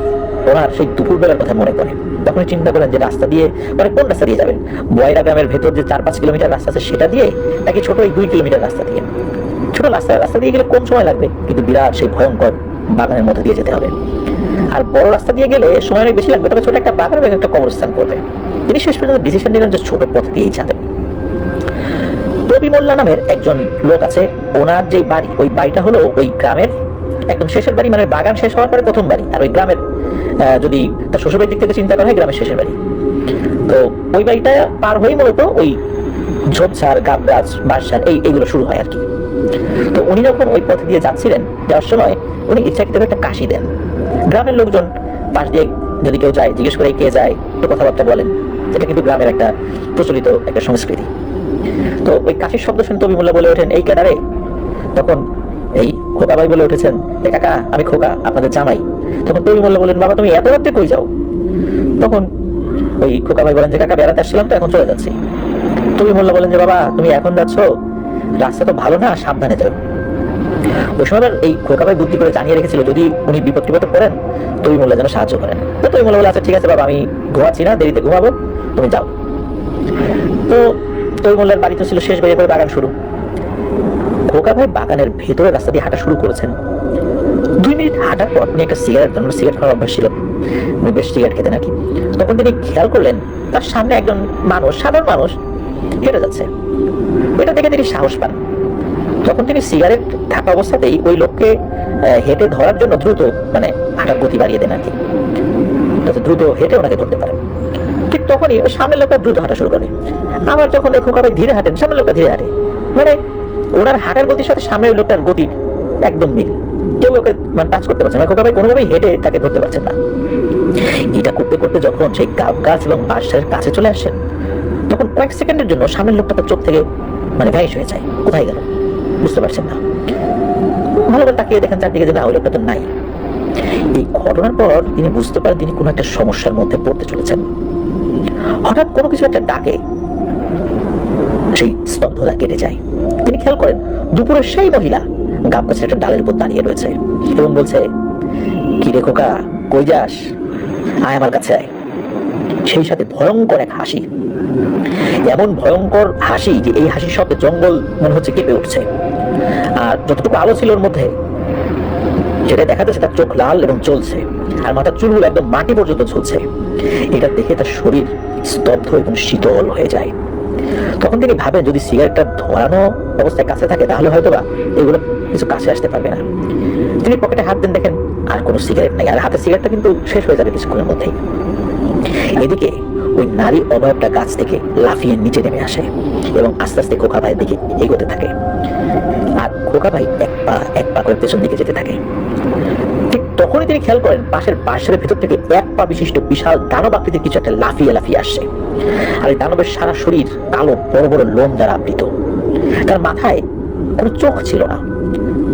ওনার সেই দুপুরবেলার কথা মনে পড়ে। তখন চিন্তা করেন যে রাস্তা দিয়ে, মানে কোন রাস্তা দিয়ে যাবেন? বয়রা গ্রামের ভেতর যে 4-5 কিলোমিটার রাস্তা আছে সেটা দিয়ে, নাকি ছোট এই 2 কিলোমিটার রাস্তা দিয়ে? ছোট রাস্তা দিয়ে গেলে কম সময় লাগবে, কিন্তু বিরাট সেই ভয়ঙ্কর বাগানের মধ্যে দিয়ে যেতে হবে। আর বড় রাস্তা দিয়ে গেলে সময় অনেক বেশি লাগবে, তবে ছোট একটা বাগান এবং একটা কবরস্থান করবে। তিনি শেষ পর্যন্ত ডিসিশন নিলেন যে ছোট পথ দিয়েই যাবেন। রবি মোল্লা নামের একজন লোক আছে, ওনার যে বাড়ি, ওই বাড়িটা হলো ওই গ্রামের একদম শেষের বাড়ি, মানে বাগান শেষ হওয়ার পরে প্রথম বাড়ি। আর ওই গ্রামের যদি তার শ্বশুরবাড়ির দিক থেকে চিন্তা করা হয়, গ্রামের শেষের বাড়ি। তো ওই বাড়িটা পার হয়ে মূলত ওই ঝোপঝাড়, গাব গাছ, বাঁশঝাড় এইগুলো শুরু হয় আর কি। তো উনি যখন ওই পথে দিয়ে যাচ্ছিলেন, যাওয়ার সময় উনি ইচ্ছাকৃতভাবে একটা কাশি দেন। গ্রামের লোকজন পাশ দিয়ে যদি কেউ যায় জিজ্ঞেস করে কে যায়, তো কথাবার্তা বলেন, এটা কিন্তু গ্রামের একটা প্রচলিত একটা সংস্কৃতি। তো ওই কাশির শব্দ শুনে তবি মোল্লা বলে ওঠেন, এই কেডারে? তখন এই খোকা ভাই বলে উঠেছেন, কাকা আমি খোকা, আপনাদের জামাই। তখন তবি মোল্লা বলেন, বাবা তুমি এত রাতে কই যাও? তখন ওই খোকা ভাই বলেন যে, কাকা বেড়াতে আসছিলাম তো এখন চলে যাচ্ছি। তবি মোল্লা বলেন যে, বাবা তুমি এখন যাচ্ছ, রাস্তা তো ভালো না, সাবধানে যাও। ওই সময় এই খোকা ভাই বুদ্ধি করে জানিয়ে রেখেছিল যদি উনি বিপদ টিপদে পড়েন তবি মোল্লা যেন সাহায্য করেন। তো তবি মোল্লা বলে, আচ্ছা ঠিক আছে বাবা, আমি ঘুমাচ্ছি না, দেরিতে ঘুমাবো, তুমি যাও। তো তৈরি মোল্লার বাড়ি তো ছিল শেষ, বেরিয়ে পরে বাগান শুরু। খোকা ভাই বাগানের ভেতরে রাস্তা দিয়ে হাঁটা শুরু করেছেন। 2 মিনিট হাঁটার পর উনি একটা সিগারেট খাওয়ার অভ্যাস ছিল, উনি বেশ সিগারেট খেতেন নাকি। তখন তিনি খেয়াল করলেন তার সামনে একজন মানুষ, সাধারণ মানুষ হেঁটে যাচ্ছে। এটা দেখে তিনি সাহস পান। তখন তিনি সিগারেট থাকা অবস্থাতেই ওই লোককে হেঁটে ধরার জন্য দ্রুত হাঁটার গতি বাড়িয়ে দেন আর কি, যাতে দ্রুত হেঁটে ওনাকে ধরতে পারেন। ঠিক তখনই ওই সামনের লোকটা দ্রুত হাঁটা শুরু করে। আবার যখন খোকা ভাই ধীরে হাঁটেন, সামনের লোকটা ধীরে হাঁটে। ওনার হাঁটার গতির সাথে সামনের লোকটার গতি একদম মিল, কেউ ওকে টাচ করতে পারছে না। খোকা ভাই কোনোভাবেই হেঁটে তাকে ধরতে পারছেন না। এটা করতে করতে যখন সেই গাছ এবং বাঁশের কাছে চলে আসেন, তখন কয়েক সেকেন্ডের জন্য সামনের লোকটা তার চোখ থেকে ভ্যানিশ হয়ে যায়। কোথায় গেল বুঝতে পারছেন না। ভালো করে তাকিয়ে দেখেন চারদিকে যে না, ওই লোকটা তো নাই। এই ঘটনার পর তিনি বুঝতে পারেন তিনি কোনো একটা সমস্যার মধ্যে পড়তে চলেছেন। হঠাৎ কোনো কিছু একটা ডাকে সেই স্তব্ধতা কেটে যায়। তিনি খেয়াল করেন দুপুরের সেই মহিলা গাব গাছের একটা ডালের উপর দাঁড়িয়ে রয়েছে এবং বলছে, কি রে খোকা, কই যাস, আয় আমার কাছে আয়। সেই সাথে ভয়ঙ্কর এক হাসি, এমন ভয়ঙ্কর হাসি যে এই হাসির শব্দে জঙ্গল মনে হচ্ছে কেঁপে উঠছে। আর যতটুকু আলো ছিল ওর মধ্যে, যেটা দেখা যাচ্ছে তার চোখ লাল এবং জ্বলছে, আর মাথার চুলগুলো একদম মাটি পর্যন্ত ঝুলছে। এটা দেখে তার শরীর স্তব্ধ এবং শীতল হয়ে যায়। তখন তিনি ভাবেন যদি সিগারেটটা ধরানো অবস্থায় কাছে থাকে তাহলে হয়তো বা এগুলো কিছু কাছে আসতে পারবে না। তিনি পকেটে হাত দেন, দেখেন আর কোনো সিগারেট নেই, আর হাতের সিগারেটটা কিন্তু শেষ হয়ে যাবে কিছুক্ষণের মধ্যেই। এদিকে ওই নারী অবয়বটা গাছ থেকে লাফিয়ে নিচে নেমে আসে এবং আস্তে আস্তে খোকা ভাইয়ের দিকে এগোতে থাকে। আর খোকা ভাই এক পা করে পেছন দিকে যেতে থাকে। ঠিক তখনই তিনি খেয়াল করেন পাশের বাঁশের ভেতর থেকে 1 পা বিশিষ্ট বিশাল দানব আকৃতির কিছু একটা লাফিয়ে আসছে। আর এই দানবের সারা শরীর কালো বড় বড় লোম দ্বারা আবৃত। তার মাথায় কোনো চোখ ছিল না,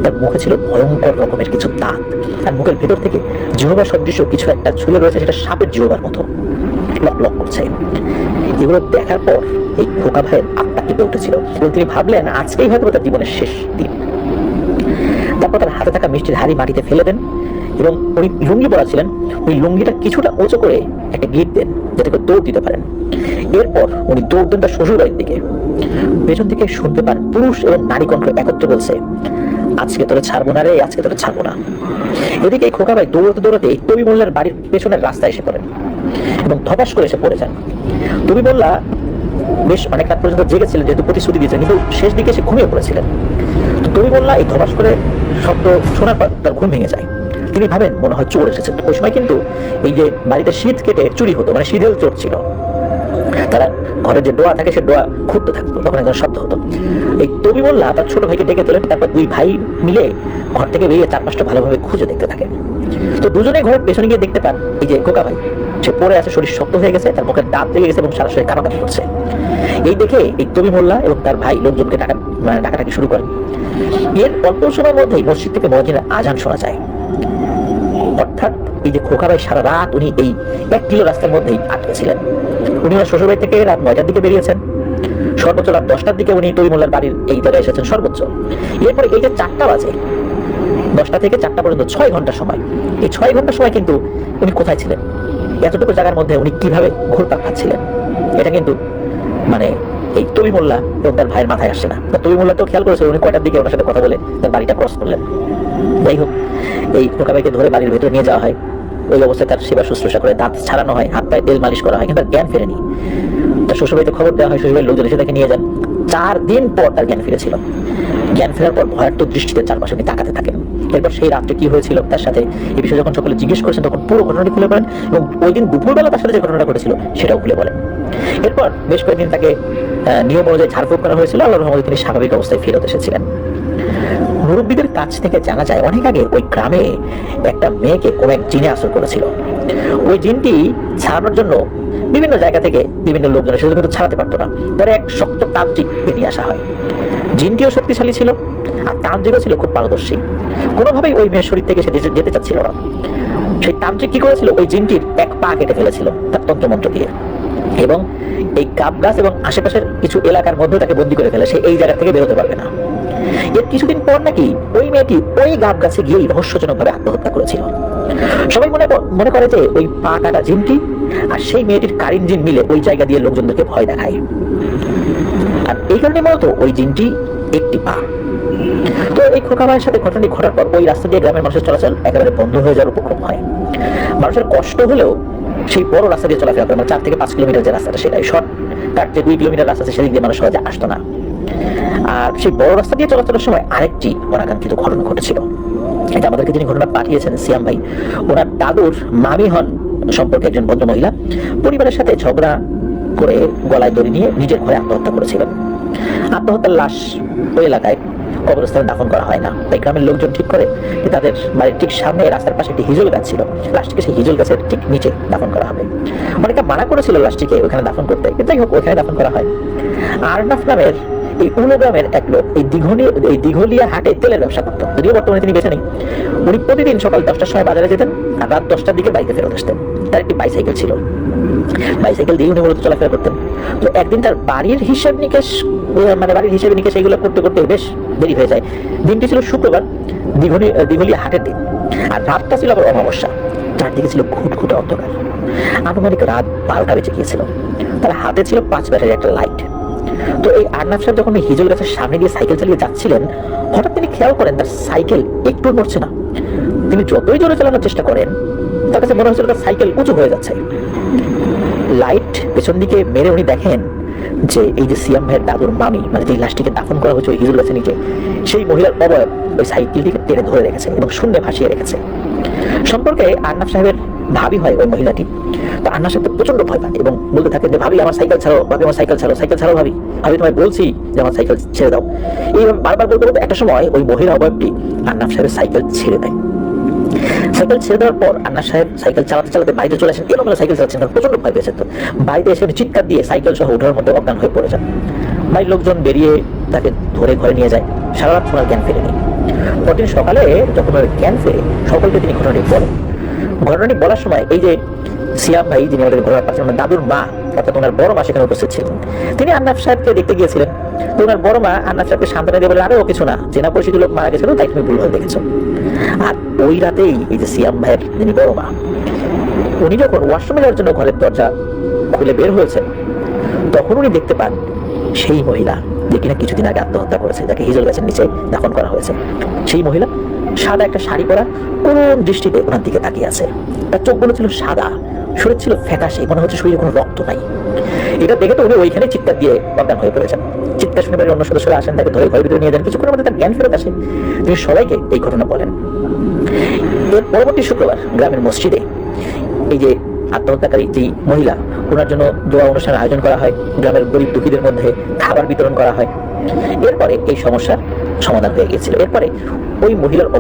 তার মুখে ছিল ভয়ঙ্কর রকমের কিছু দাঁত, আর মুখের ভেতর থেকে জিহ্বা সদৃশ কিছু একটা ঝুলে রয়েছে, সেটা সাপের জিহ্বার মতো লক লক করছে। এগুলো দেখার পর এই খোকা ভাইয়ের আত্মা কেঁপে উঠেছিল এবং তিনি ভাবলেন আজকেই হয়তো তার জীবনের শেষ দিন। তারপর তার হাতে থাকা মিষ্টির হাড়ি মাটিতে ফেলে দেন এবং উনি লুঙ্গি পরা ছিলেন, ওই লুঙ্গিটা কিছুটা উঁচু করে একটা গিট দেন যাতে করে দৌড় দিতে পারেন। এরপর উনি দৌড় দেন তার শ্বশুর বাড়ির দিকে। পেছন থেকে শুনতে পান পুরুষ এবং নারী কণ্ঠ একত্রে বলছে, আজকে তোরে ছাড়বো না রে, আজকে তোরে ছাড়বো না। এদিকে খোকা ভাই দৌড়াতে দৌড়াতে তবি মোল্লার বাড়ির পেছনের রাস্তায় এসে পড়েন এবং ধপাস করে এসে পড়ে যান। তবি মোল্লা বেশ অনেক রাত পর্যন্ত জেগেছিলেন, যেহেতু প্রতিশ্রুতি দিয়েছেন, কিন্তু শেষ দিকে এসে ঘুমিয়ে পড়েছিলেন। তো তবি মোল্লা এই ধপাস করে শব্দ শোনার পর তার ঘুম ভেঙে যায়। তিনি ভাবেন মনে হয় চোর এসেছে। ওই সময় কিন্তু এই যে বাড়িতে শীত কেটে চুরি হতো, শীতল চোর ছিল, তারা ঘরের যে ডোয়া থাকে সে ডোয়া খুঁড়তে থাকতো, তখন একজন শব্দ হতো। এই তবি মোল্লা তার ছোট ভাইকে ডেকে তোলেন, তারপর 2 ভাই মিলে ঘর থেকে বেরিয়ে চারপাশটা ভালোভাবে খুঁজে দেখতে থাকে। তো দুজনে ঘরের পেছনে গিয়ে দেখতে পান এই যে খোকা ভাই সে পড়ে আছে, শরীর শক্ত হয়ে গেছে, তার মুখের দাঁত লেগে গেছে এবং সারা শরীর কাঁপাকাঁপি করছে। এই দেখে এই তবি মোল্লা এবং তার ভাই লোকজনকে ডাকাডাকি শুরু করেন। এর অল্প সময়ের মধ্যেই মসজিদ থেকে মুয়াজ্জিনের আজান শোনা যায়। অর্থাৎ এই যে খোকা ভাই সারা রাত উনি এই 1 কিলো রাস্তার মধ্যেই আটকে ছিলেন। উনি ওনার শ্বশুরবাড়ি থেকে রাত 9টার দিকে বেরিয়েছেন, সর্বোচ্চ রাত 10টার দিকে উনি তবি মোল্লার বাড়ির এই জায়গায় এসেছেন সর্বোচ্চ। এরপরে এই যে 4টা বাজে, 10টা থেকে 4টা পর্যন্ত 6 ঘন্টা সময়। এই 6 ঘন্টা সময় কিন্তু উনি কোথায় ছিলেন, এতটুকু জায়গার মধ্যে উনি কিভাবে ঘুরপাক খাচ্ছিলেন, এটা কিন্তু এই তবি মোল্লা এবং তার ভাইয়ের মাথায় আসছে না। তবি মোল্লা তো খেয়াল করেছে উনি কয়টার দিকে ওনার সাথে কথা বলে তার বাড়িটা ক্রস করলেন। যাই হোক, এই খোকা ভাইকে ধরে বাড়ির ভেতরে নিয়ে যাওয়া হয়। ওই অবস্থায় তার সেবা শুশ্রূষা করে, দাঁত ছাড়ানো হয়, হাত পায়ে তেল মালিশ করা হয়, কিন্তু তার জ্ঞান ফেরেনি। তার শ্বশুরবাড়িতে খবর দেওয়া হয়, শ্বশুরবাড়ির লোকজন এসে তাকে নিয়ে যান। 4 দিন পর তার জ্ঞান ফিরেছিল। জ্ঞান ফেরার পর ভয়ার্থ দৃষ্টিতে চারপাশে উনি তাকাতে থাকেন। এরপর সেই রাত্রে কি হয়েছিল তার সাথে এই বিষয়ে যখন সকলে জিজ্ঞেস করেছেন, তখন পুরো ঘটনাটি খুলে বলেন এবং ওই দিন দুপুরবেলা তার সাথে যে ঘটনাটা ঘটেছিল সেটাও খুলে বলেন। এরপর বেশ কয়েকদিন তাকে নিয়ম অনুযায়ী ঝাড়ফুঁক করা হয়েছিল। আল্লাহর রহমতে তিনি স্বাভাবিক অবস্থায় ফেরত এসেছিলেন। মুরব্বীদের কাছ থেকে জানা যায় অনেক আগে ওই গ্রামে একটা মেয়েকে কোন এক জিনে আসর করেছিল। ওই জিনটি ছাড়ানোর জন্য বিভিন্ন জায়গা থেকে বিভিন্ন লোকজন সেটা কিন্তু ছাড়াতে পারতো না। পরে এক শক্ত তান্ত্রিক বেরিয়ে আসা হয়। জিনটিও শক্তিশালী ছিল আর তান্ত্রিকও ছিল খুব পারদর্শী। কোনোভাবেই ওই মেয়ের শরীর থেকে সে যেতে চাচ্ছিল না। সেই তান্ত্রিক কি করেছিল, ওই জিনটির 1 পা কেটে ফেলেছিল তার তন্ত্রমন্ত্র দিয়ে, এবং এই গাব গাছ এবং আশেপাশের কিছু এলাকার মধ্যে তাকে বন্দী করে ফেলে। সে এই জায়গা থেকে বেরোতে পারবে না। এর কিছুদিন পর নাকি ওই মেয়েটি ওই গাব গাছে গিয়েই রহস্যজনকভাবে আত্মহত্যা করেছিল। সবাই মনে করে যে ওই পা কাটা জিনটি আর সেই মেয়েটির কারিন জিন মিলে ওই জায়গা দিয়ে লোকজনদেরকে ভয় দেখায়। আর এই কারণে মূলত ওই জিনটি একটি পা। তো এই খোকা ভাইয়ের সাথে ঘটনাটি ঘটার পর ওই রাস্তা দিয়ে গ্রামের মানুষের চলাচল একেবারে বন্ধ হয়ে যাওয়ার উপক্রম হয়। মানুষের কষ্ট হলেও সেই বড় রাস্তা দিয়ে চলাফেরা করে, 4 থেকে 5 কিলোমিটার যে রাস্তাটা, সেটাই শর্টকাট যে 2 কিলোমিটার রাস্তা আছে সেদিক দিয়ে মানুষ সহজে আসতো না। আর সেই বড় রাস্তা দিয়ে চলাচলের সময় আরেকটি অনাকাঙ্ক্ষিত ঘটনা ঘটেছিল। এটা আমাদেরকে যিনি ঘটনা পাঠিয়েছেন সিয়াম ভাই, ওনার দাদুর মামি হন সম্পর্কে একজন ভদ্র মহিলা, পরিবারের সাথে ঝগড়া করে গলায় দড়ি নিয়ে নিজের ঘরে আত্মহত্যা করেছিলেন। আত্মহত্যার লাশ ওই এলাকায় কবরস্থানে দাফন করা হয় না, তাই গ্রামের লোকজন ঠিক করে যে তাদের বাড়ির ঠিক সামনে রাস্তার পাশে একটি হিজল গাছ ছিল, লাশটিকে সেই হিজল গাছের ঠিক নিচে দাফন করা হবে। অনেকে মানা করেছিল লাশটিকে ওখানে দাফন করতে, কিন্তু যাই হোক ওখানে দাফন করা হয়। আরনাফ নামের এই উলো গ্রামের এক লোক এই দিঘলিয়া হাটে তেলের ব্যবসা করতো, যদিও বর্তমানে তিনি বেঁচে নেই। উনি প্রতিদিন সকাল 10টার সময় বাজারে যেতেন আর রাত 10টার দিকে বাড়িতে ফেরত আসতেন। তার একটি বাইসাইকেল ছিল, বাইসাইকেল দিয়ে উনি মূলত চলাফেরা করতেন। তো একদিন তার বাড়ির হিসাব নিকেশ এইগুলো করতে করতে বেশ দেরি হয়ে যায়। দিনটি ছিল শুক্রবার, দিঘলিয়া হাটের দিন, আর রাতটা ছিল আবার অমাবস্যা। চারদিকে ছিল ঘুটঘুটে অন্ধকার। আনুমানিক রাত 12টা বেজে গিয়েছিল। তার হাতে ছিল 5 ব্যাটারির একটা লাইট। তো এই আরনাফ সাহেব যখন হিজল গাছের সামনে দিয়ে সাইকেল চালিয়ে যাচ্ছিলেন, হঠাৎ তিনি খেয়াল করেন তার সাইকেল একটু নড়ছে না। তিনি যতই জোরে চালানোর চেষ্টা করেন, তার কাছে মনে হচ্ছিল তার সাইকেল উঁচু হয়ে যাচ্ছে। লাইট পেছন দিকে মেরে উনি দেখেন যে এই যে সিয়াম ভাইয়ের দাদুর মামি, মানে যে লাশটিকে দাফন করা হয়েছে ওই হিজল গাছের নিচে, সেই মহিলার অবয়ব ওই সাইকেলটিকে টেনে ধরে রেখেছে এবং শূন্যে ভাসিয়ে রেখেছে। সম্পর্কে আরনাফ সাহেবের ভাবি হয় ওই মহিলাটি। তো আরনাফ সাহেব প্রচন্ড ভয় পান এবং বলতে থাকেন যে ভাবি আমার সাইকেল ছাড়ো, ভাবি আমার সাইকেল ছাড়ো, সাইকেল ছাড়ো ভাবি, ভাবি তোমায় বলছি যে আমার সাইকেল ছেড়ে দাও। এইভাবে বারবার বলতে বলতে একটা সময় ওই মহিলা অবয়বটি আরনাফ সাহেবের সাইকেল ছেড়ে দেয়। সাইকেল ছেড়ে দেওয়ার পর আন্নার সাহেব সাইকেল চালাতে চালাতে বাড়িতে চলে আসেন। এরকম সাইকেল চালাচ্ছেন, প্রচন্ড ভয় পেয়েছেন। তো বাড়িতে এসে চিৎকার দিয়ে সাইকেল সহ উঠার মধ্যে অজ্ঞান হয়ে পড়ে যান। বাড়ির লোকজন বেরিয়ে তাকে ধরে ঘরে নিয়ে যায়। সারা রাত ওনার জ্ঞান ফেরেনি। পরদিন সকালে যখন ওর জ্ঞান ফেরে, সকলকে তিনি ঘটনাটি বলেন। ঘটনাটি বলার সময় এই যে সিয়াম ভাই, যিনি আমাদের ঘোরার পাশে দাদুর মা, অর্থাৎ ওনার বড় মা সেখানে উপস্থিত ছিলেন। তিনি আরনাফ সাহেবকে দেখতে গিয়েছিলেন। তো ওনার বড় মা আরনাফ সাহেবকে সান্ত্বনা দিয়ে বলে, আরে ও কিছু না, চেনা পরিচিত লোক মারা গেছিল, তাই তুমি ভুল হয়ে দেখেছো। আর ওই রাতেই এই যে সিয়াম ভাইয়ের যিনি বড় মা, উনি যখন ওয়াশরুমে যাওয়ার জন্য ঘরের দরজা খুলে বের হয়েছেন, তখন উনি দেখতে পান সেই মহিলা যে কিনা কিছুদিন আগে আত্মহত্যা করেছে, যাকে হিজল গাছের নিচে দাফন করা হয়েছে। সেই মহিলা সাদা একটা শাড়ি পরা, করুণ দৃষ্টিতে ওনার দিকে তাকিয়ে আছে। তার চোখগুলো ছিল সাদা, শরীর ছিল ফ্যাকাশে, মনে হচ্ছে শরীরে কোনো রক্ত নাই। এটা দেখে তো উনি ওইখানে চিৎকার দিয়ে অজ্ঞান হয়ে পড়েছেন। চিৎকার শুনে বাড়ির অন্য সদস্যরা আসেন, তাকে ধরে ঘরের ভিতরে নিয়ে যান। কিছুক্ষণের মধ্যে তার জ্ঞান ফেরত আসে। তিনি সবাইকে এই ঘটনা বলেন। এর পরবর্তী শুক্রবার গ্রামের মসজিদে এই যে আত্মহত্যাকারী যে মহিলা, ওনার জন্য দোয়া অনুষ্ঠানের আয়োজন করা হয়। গ্রামের গরিব দুঃখীদের মধ্যে খাবার বিতরণ করা হয়। এরপরে এই সমস্যার সমাধান হয়ে গিয়েছিল। এরপরে ওই মহিলার